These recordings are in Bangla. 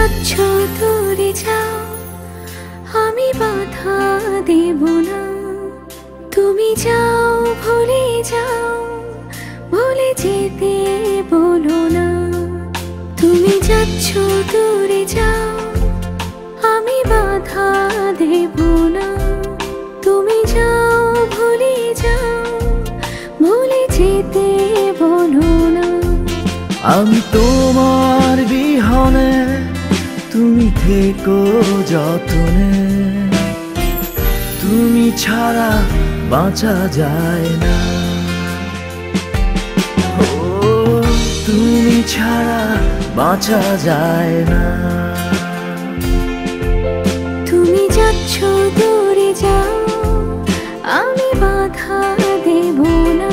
যাচ্ছ দূরে যাও, আমি বাধা দেব না। তুমি যাও ভুলে যাও, ভুলে যেতে বলো না। তুমি যাচ্ছ দূরে যাও, আমি বাধা দেব না। তুমি যাও ভুলে যাও, ভুলে যেতে বলো না। আমি তোমার বিহনে, তুমি থেকো যতনে। তুমি ছাড়া বাঁচা যায় না, ও তুমি ছাড়া বাঁচা যায় না। তুমি যাচ্ছ দূরে যাও, আমি বাধা দেব না।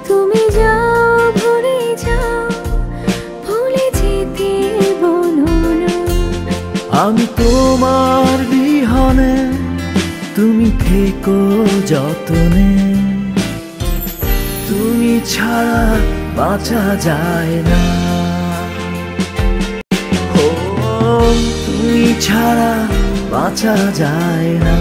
তুমি যাও ভুলে যাও, ভুলে যেতে বলো না। আমি তোমার বিহনে, তুমি থেকো যতনে। তুমি ছাড়া বাঁচা যায় না, ও তুমি ছাড়া বাঁচা যায় না।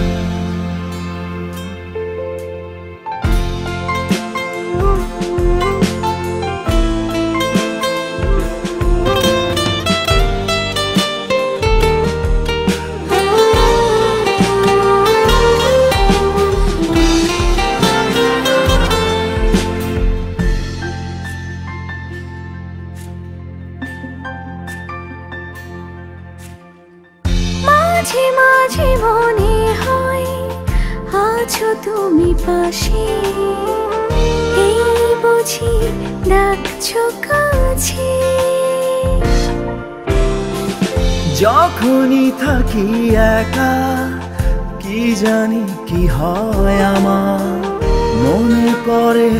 মাঝে মাঝে মনে হয় আছো তুমি পাশে, এই বুঝি ডাকছো কাছে। যখনই থাকি একা, কি জানি কি হয় আমার। মনে পড়ে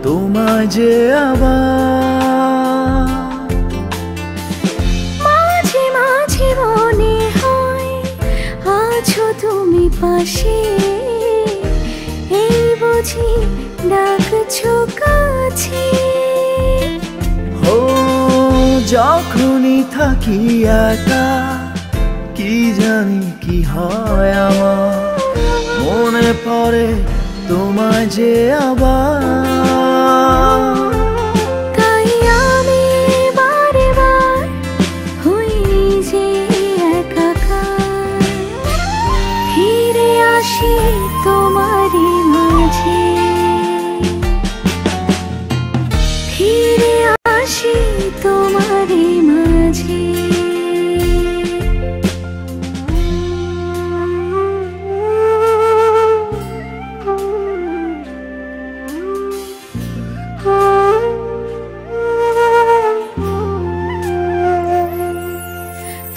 তোমায় যে আবার। মাঝে মাঝে মনে হয় আছো তুমি পাশে, এই বুঝি ডাকছো কাছে। ও যখনই থাকি একা, কি জানি কি হয় আমার। মনে পড়ে তোমায় যে আবার। তাই আমি বারে বার হই যে একাকার, ফিরে আসি তোমারই মাঝে, ফিরে আসি তোমারই মাঝে।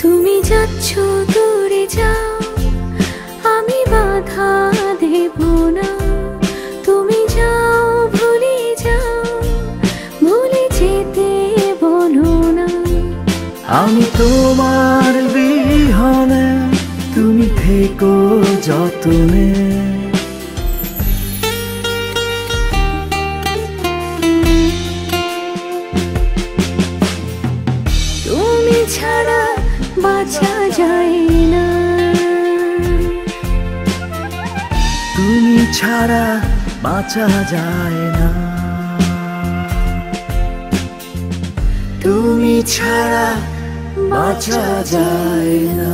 তুমি যাচ্ছ দূরে যাও, আমি বাধা দেব না। তুমি যাও ভুলে যাও, ভুলে যেতে বলো না। আমি তোমার বিহনে, তুমি থেকো যতনে। তুমি ছাড়া বাঁচা যায় না, তুমি ছাড়া বাঁচা যায় না। তুমি ছাড়া বাঁচা যায় না।